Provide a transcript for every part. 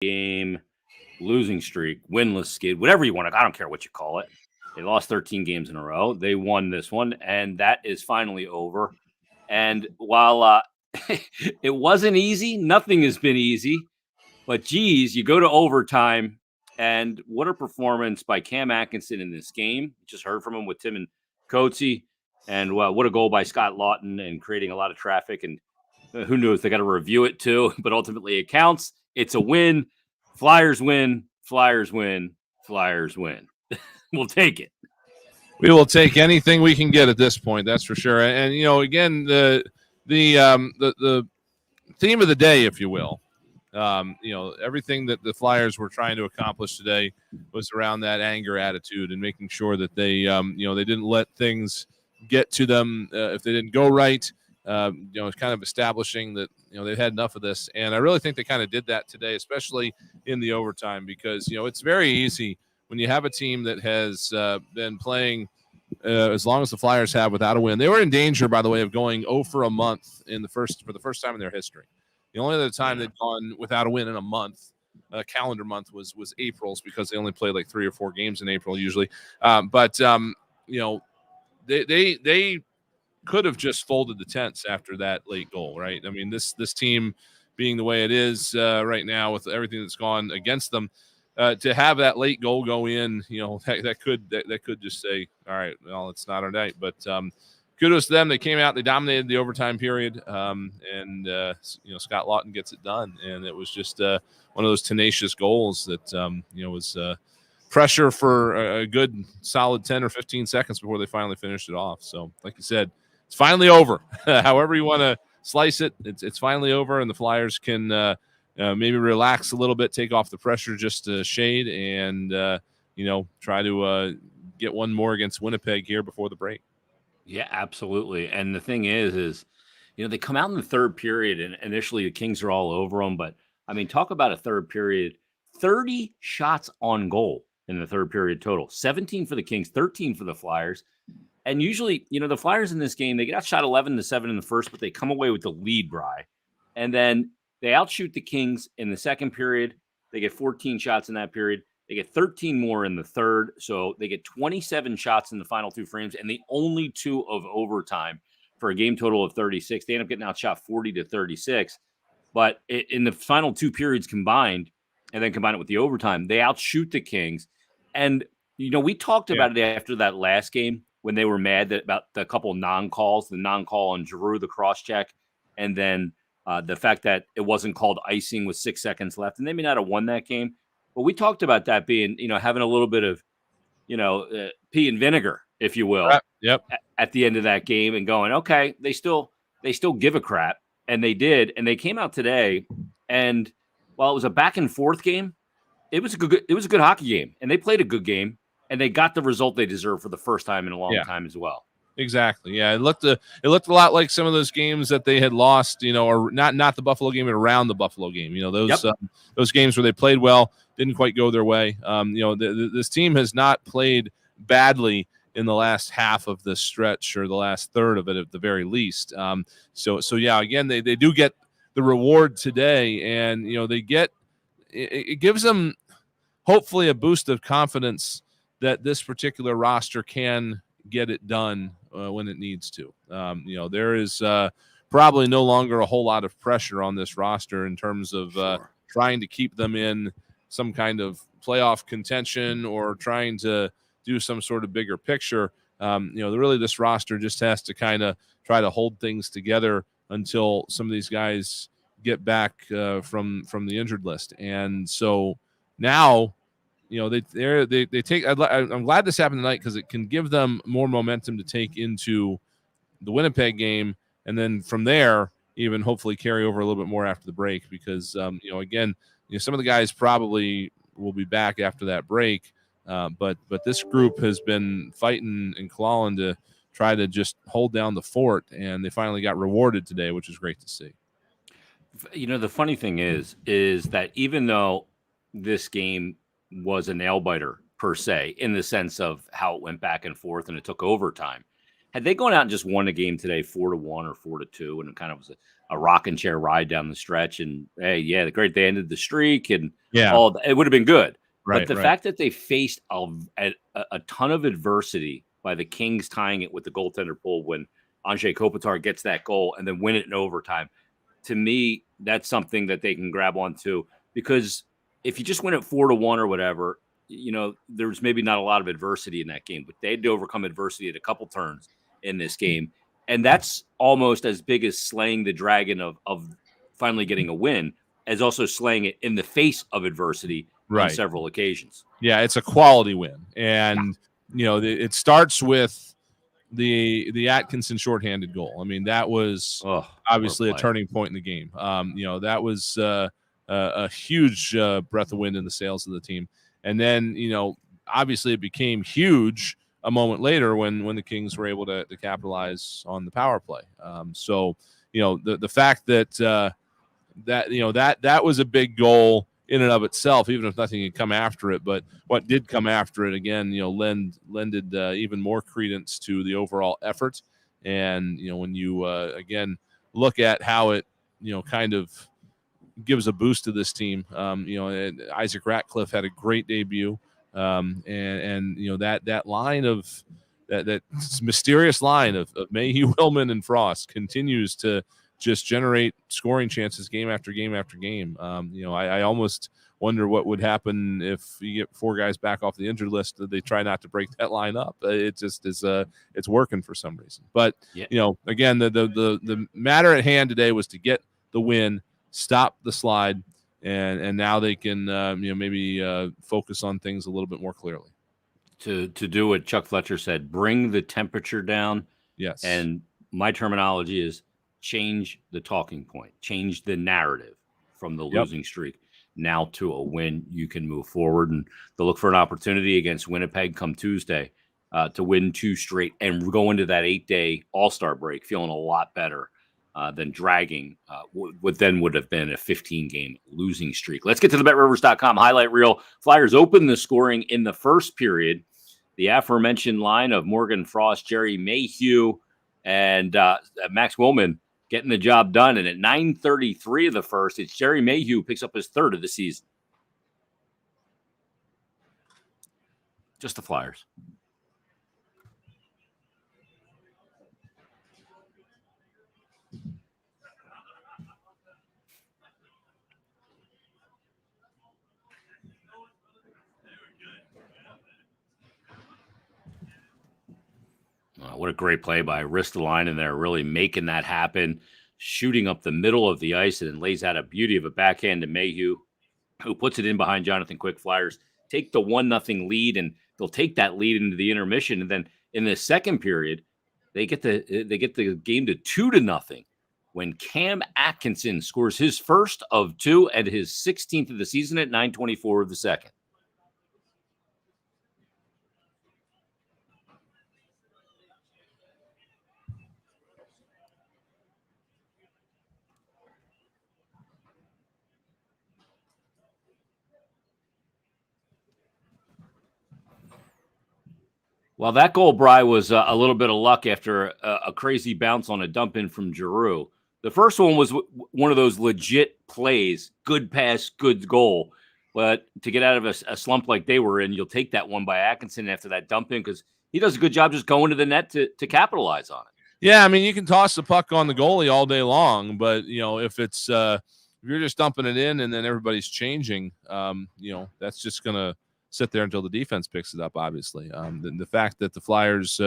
game losing streak, winless skid, whatever you want to, I don't care what you call it. They lost 13 games in a row. They won this one, and that is finally over. And while it wasn't easy, nothing has been easy. But geez, you go to overtime, and what a performance by Cam Atkinson in this game. Just heard from him with Tim and Coatsy, and what a goal by Scott Lawton and creating a lot of traffic. And who knows, they got to review it too, but ultimately it counts. It's a win. Flyers win. Flyers win. Flyers win. We'll take it. We will take anything we can get at this point. That's for sure. And again, the theme of the day, if you will, everything that the Flyers were trying to accomplish today was around that anger attitude and making sure that they didn't let things get to them if they didn't go right. It's kind of establishing that they've had enough of this, and I really think they kind of did that today, especially in the overtime, because it's very easy when you have a team that has been playing as long as the Flyers have without a win. They were in danger, by the way, of going 0 for a month for the first time in their history. The only other time they'd gone without a win in a month, a calendar month, was April's, because they only played like 3 or 4 games in April usually. They could have just folded the tents after that late goal, right? I mean, this team being the way it is right now with everything that's gone against them, to have that late goal go in, that could just say, all right, well, it's not our night. But kudos to them. They came out, they dominated the overtime period, and Scott Lawton gets it done. And it was just one of those tenacious goals that was pressure for a good solid 10 or 15 seconds before they finally finished it off. So, like you said, it's finally over. However you want to slice it, it's finally over, and the Flyers can maybe relax a little bit, take off the pressure just a shade, and try to get one more against Winnipeg here before the break. Yeah, absolutely. And the thing is they come out in the third period, and initially the Kings are all over them. But I mean, talk about a third period: 30 shots on goal in the third period total, 17 for the Kings, 13 for the Flyers. And usually, the Flyers in this game, they get outshot 11-7 in the first, but they come away with the lead, Bry. And then they outshoot the Kings in the second period. They get 14 shots in that period. They get 13 more in the third. So they get 27 shots in the final 2 frames, and the only 2 of overtime for a game total of 36. They end up getting outshot 40-36. But in the final 2 periods combined, and then combine it with the overtime, they outshoot the Kings. And, we talked about it after that last game when they were mad about the couple of non-calls, the non-call on Giroux, the cross-check, and then the fact that it wasn't called icing with 6 seconds left. And they may not have won that game. But we talked about that being, having a little bit of, pea and vinegar, if you will, at the end of that game, and going, okay, they still give a crap. And they did. And they came out today, and while it was a back and forth game, it was a good hockey game, and they played a good game, and they got the result they deserved for the first time in a long time as well. Exactly. Yeah, it looked a lot like some of those games that they had lost, or not the Buffalo game, but around the Buffalo game. Those games where they played well, didn't quite go their way. This team has not played badly in the last half of the stretch, or the last third of it at the very least. Again, they do get the reward today, and it gives them hopefully a boost of confidence that this particular roster can get it done when it needs to. There is probably no longer a whole lot of pressure on this roster in terms of trying to keep them in some kind of playoff contention or trying to do some sort of bigger picture. Really this roster just has to kind of try to hold things together until some of these guys get back from the injured list. And so now, they take. I'm glad this happened tonight, because it can give them more momentum to take into the Winnipeg game, and then from there, even hopefully carry over a little bit more after the break. Because again, some of the guys probably will be back after that break, but this group has been fighting and clawing to try to just hold down the fort, and they finally got rewarded today, which is great to see. The funny thing is that even though this game was a nail biter per se, in the sense of how it went back and forth and it took overtime, had they gone out and just won a game today 4-1 or 4-2, and it kind of was rocking chair ride down the stretch. And hey, yeah, the great they ended the streak and Yeah. all. It would have been good. But Right. the Right. fact that they faced a ton of adversity by the Kings tying it with the goaltender pull when Anze Kopitar gets that goal and then win it in overtime, to me, that's something that they can grab onto, because if you just win it 4-1 or whatever, there's maybe not a lot of adversity in that game, but they had to overcome adversity at a couple turns in this game. And that's almost as big as slaying the dragon of finally getting a win, as also slaying it in the face of adversity on Right. several occasions. Yeah, it's a quality win. Yeah. And, it starts with the Atkinson shorthanded goal. I mean, that was obviously a turning point in the game. That was a huge breath of wind in the sails of the team. And then, obviously it became huge a moment later when the Kings were able to capitalize on the power play. The fact that that was a big goal in and of itself, even if nothing had come after it. But what did come after it, again, lended even more credence to the overall effort. And, when you, again, look at how it, kind of gives a boost to this team. Isaac Ratcliffe had a great debut. And that line of that mysterious line of Mayhew, Willman, and Frost continues to just generate scoring chances game after game after game. I almost wonder what would happen if you get four guys back off the injured list. That they try not to break that line up. It just is it's working for some reason. But again, the matter at hand today was to get the win, stop the slide, and now they can maybe focus on things a little bit more clearly. To do what Chuck Fletcher said, bring the temperature down. Yes. And my terminology is change the talking point, change the narrative from the losing streak now to a win. You can move forward, and they'll look for an opportunity against Winnipeg come Tuesday to win 2 straight and go into that 8-day All-Star break feeling a lot better than dragging what then would have been a 15-game losing streak. Let's get to the BetRivers.com highlight reel. Flyers open the scoring in the first period. The aforementioned line of Morgan Frost, Jerry Mayhew, and Max Willman getting the job done. And at 9:33 of the first, it's Jerry Mayhew who picks up his 3rd of the season. Just the Flyers. What a great play by Ristolainen there, really making that happen, shooting up the middle of the ice, and then lays out a beauty of a backhand to Mayhew, who puts it in behind Jonathan Quick. Flyers take the 1-0 lead, and they'll take that lead into the intermission. And then in the second period, they get the game to 2-0 when Cam Atkinson scores his first of 2 and his 16th of the season at 9:24 of the second. Well, that goal, Bry, was a little bit of luck after a crazy bounce on a dump in from Giroux. The first one was one of those legit plays, good pass, good goal. But to get out of a slump like they were in, you'll take that one by Atkinson after that dump in, because he does a good job just going to the net to capitalize on it. Yeah, I mean, you can toss the puck on the goalie all day long, but if it's if you're just dumping it in and then everybody's changing, that's just gonna sit there until the defense picks it up, obviously. The fact that the Flyers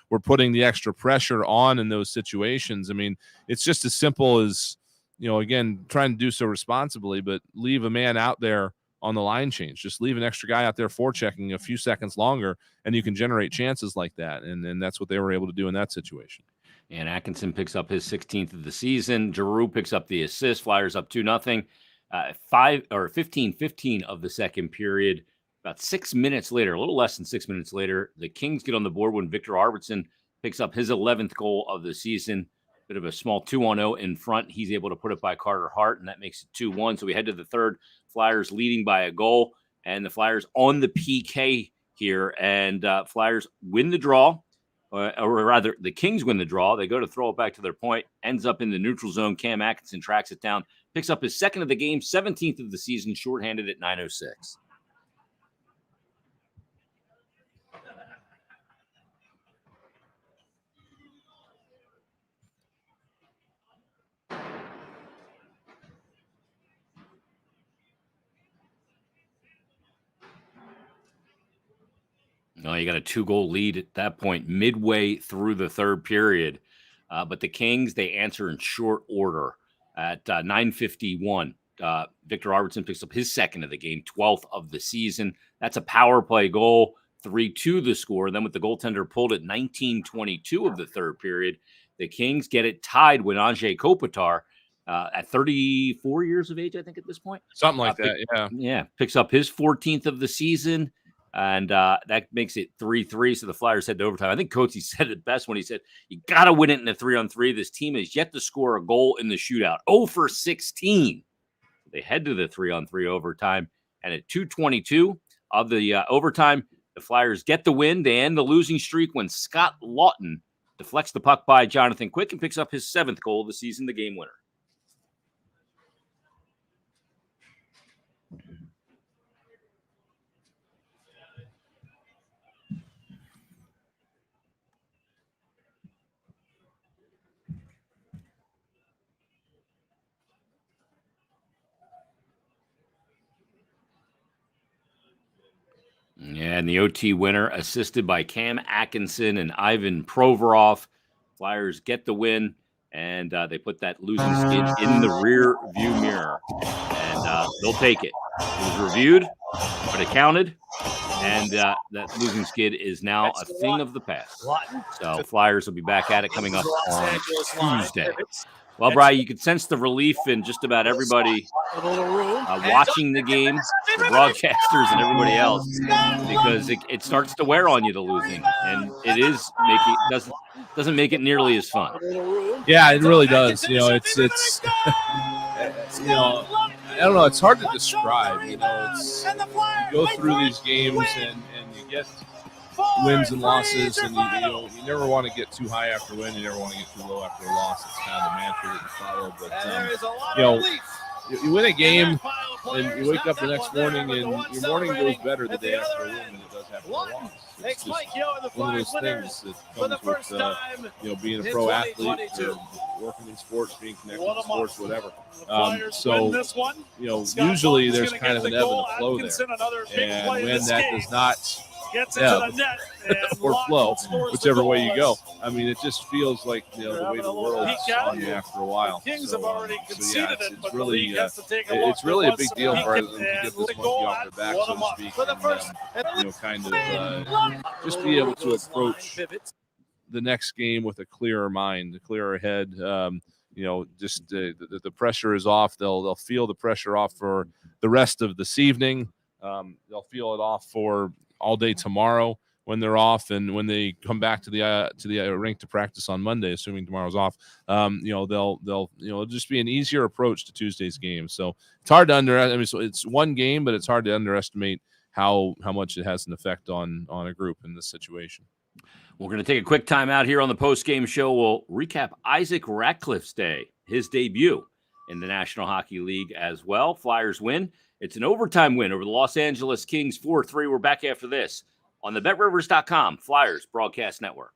were putting the extra pressure on in those situations, I mean, it's just as simple as, again, trying to do so responsibly, but leave a man out there on the line change. Just leave an extra guy out there forechecking a few seconds longer, and you can generate chances like that. And that's what they were able to do in that situation. And Atkinson picks up his 16th of the season. Giroux picks up the assist. Flyers up 2-0. 15-15 of the second period. About 6 minutes later, a little less than 6 minutes later, the Kings get on the board when Victor Arvidsson picks up his 11th goal of the season. Bit of a small 2-0 in front. He's able to put it by Carter Hart, and that makes it 2-1. So we head to the third. Flyers leading by a goal, and the Flyers on the PK here. And Flyers win the draw or rather, the Kings win the draw. They go to throw it back to their point, ends up in the neutral zone. Cam Atkinson tracks it down, picks up his second of the game, 17th of the season, shorthanded at 9:06. No, you got a 2-goal lead at that point, midway through the third period. But the Kings, they answer in short order at 9:51. Victor Arvidsson picks up his second of the game, 12th of the season. That's a power play goal, 3-2 the score. Then with the goaltender pulled at 19:22 of the third period, the Kings get it tied with Anze Kopitar at 34 years of age, I think, at this point. Something like that, yeah. Yeah, picks up his 14th of the season. And that makes it 3-3. So the Flyers head to overtime. I think Coatsy said it best when he said, you got to win it in a 3-on-3. This team has yet to score a goal in the shootout. 0 for 16. They head to the 3-on-3 overtime. And at 2:22 of the overtime, the Flyers get the win. They end the losing streak when Scott Lawton deflects the puck by Jonathan Quick and picks up his 7th goal of the season, the game winner. Yeah, and the OT winner, assisted by Cam Atkinson and Ivan Provorov. Flyers get the win, and they put that losing skid in the rear view mirror, and they'll take it. It was reviewed, but it counted, and that losing skid is now a thing of the past. So Flyers will be back at it coming up on Tuesday. Well, Brian, you could sense the relief in just about everybody watching the game, the broadcasters and everybody else, because it starts to wear on you, the losing, and it is doesn't make it nearly as fun. Yeah, it really does. It's you know, I don't know. It's hard to describe. You go through these games and you get wins and losses, and you never want to get too high after a win. You never want to get too low after a loss. It's kind of the mantra that you follow. But you win a game, and you wake up the next morning, and your morning goes better the day after a win than it does after a loss. It's just one of those things that comes with being a pro athlete, working in sports, being connected to sports, whatever. Usually there's kind of an ebb and a flow there, and when that does not or flow, whichever way you go. I mean, it just feels like the way the world's on you after a while. It's really a big deal for them to get this monkey off their back, so to speak, and just be able to approach the next game with a clearer mind, a clearer head. Just the pressure is off. They'll feel the pressure off for the rest of this evening. They'll feel it off for all day tomorrow when they're off, and when they come back to the rink to practice on Monday, assuming tomorrow's off, they'll just be an easier approach to Tuesday's game. So it's hard to underestimate. I mean, so it's one game, but it's hard to underestimate how much it has an effect on a group in this situation. We're going to take a quick time out here on the post-game show. We'll recap Isaac Ratcliffe's day, his debut in the National Hockey League as well. Flyers win. It's an overtime win over the Los Angeles Kings, 4-3. We're back after this on the BetRivers.com Flyers Broadcast Network.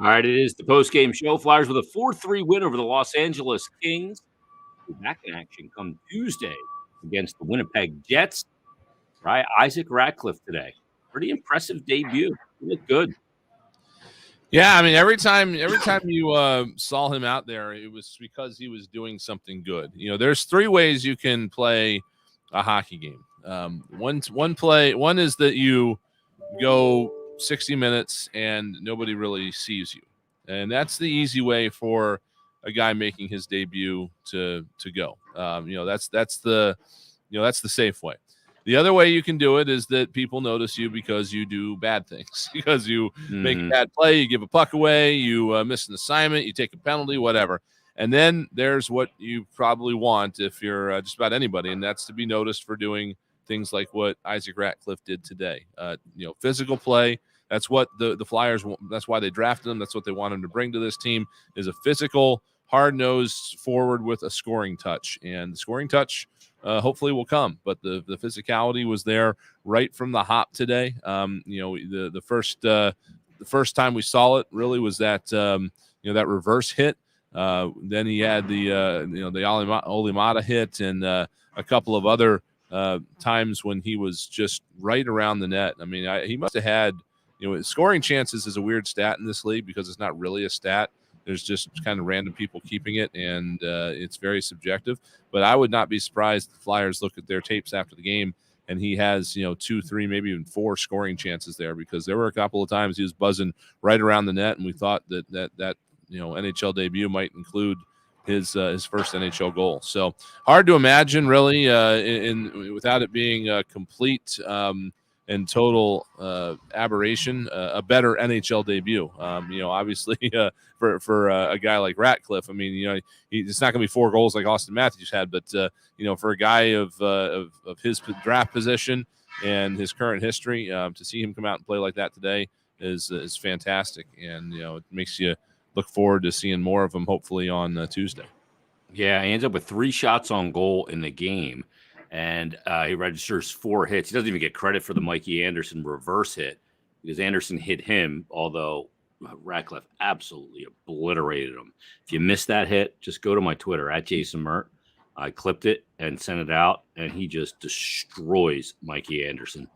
All right, it is the post-game show. Flyers with a 4-3 win over the Los Angeles Kings. Be back in action come Tuesday against the Winnipeg Jets. Right, Isaac Ratcliffe today. Pretty impressive debut. He looked good. Yeah, I mean, every time you saw him out there, it was because he was doing something good. You know, there's three ways you can play a hockey game. One is that you go 60 minutes and nobody really sees you, and that's the easy way for a guy making his debut to go. That's the safe way. The other way you can do it is that people notice you because you do bad things, because you make a bad play, you give a puck away, you miss an assignment, you take a penalty, whatever. And then there's what you probably want if you're just about anybody, and that's to be noticed for doing things like what Isaac Ratcliffe did today. Physical play. That's what the Flyers. That's why they drafted him. That's what they want him to bring to this team. Is a physical, hard-nosed forward with a scoring touch, and the scoring touch hopefully will come. But the physicality was there right from the hop today. The first time we saw it really was that that reverse hit. Then he had the Olimata hit and a couple of other times when he was just right around the net. I mean, he must have had, scoring chances is a weird stat in this league because it's not really a stat. There's just kind of random people keeping it, and it's very subjective. But I would not be surprised if the Flyers look at their tapes after the game and he has, 2, 3, maybe even 4 scoring chances there, because there were a couple of times he was buzzing right around the net, and we thought that NHL debut might include his first NHL goal. So hard to imagine, really, without it being a complete and total aberration, a better NHL debut. Obviously, for a guy like Ratcliffe, I mean, it's not going to be 4 goals like Austin Matthews had, but for a guy of his draft position and his current history, to see him come out and play like that today is fantastic, and it makes you look forward to seeing more of him hopefully on Tuesday. Yeah, he ends up with 3 shots on goal in the game, and he registers 4 hits. He doesn't even get credit for the Mikey Anderson reverse hit because Anderson hit him, although Ratcliffe absolutely obliterated him. If you missed that hit, just go to my Twitter, @JasonMert. I clipped it and sent it out, and he just destroys Mikey Anderson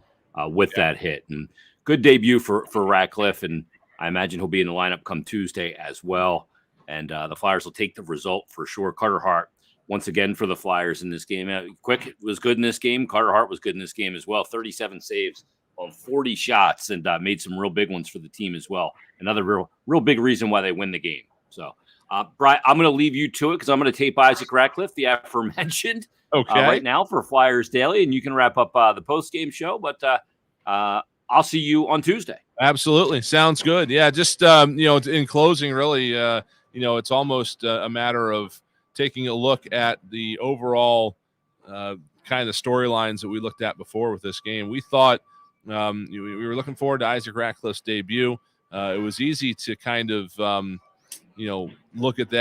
with that hit. And good debut for Ratcliffe, and I imagine he'll be in the lineup come Tuesday as well. And the Flyers will take the result for sure. Carter Hart, once again for the Flyers in this game. Quick was good in this game. Carter Hart was good in this game as well. 37 saves on 40 shots, and made some real big ones for the team as well. Another real big reason why they win the game. So, Brian, I'm going to leave you to it because I'm going to tape Isaac Ratcliffe, the aforementioned, right now for Flyers Daily, and you can wrap up the post-game show. But I'll see you on Tuesday. Absolutely. Sounds good. Yeah, just, in closing, really, it's almost a matter of taking a look at the overall kind of storylines that we looked at before with this game. We thought we were looking forward to Isaac Ratcliffe's debut. It was easy to kind of, look at that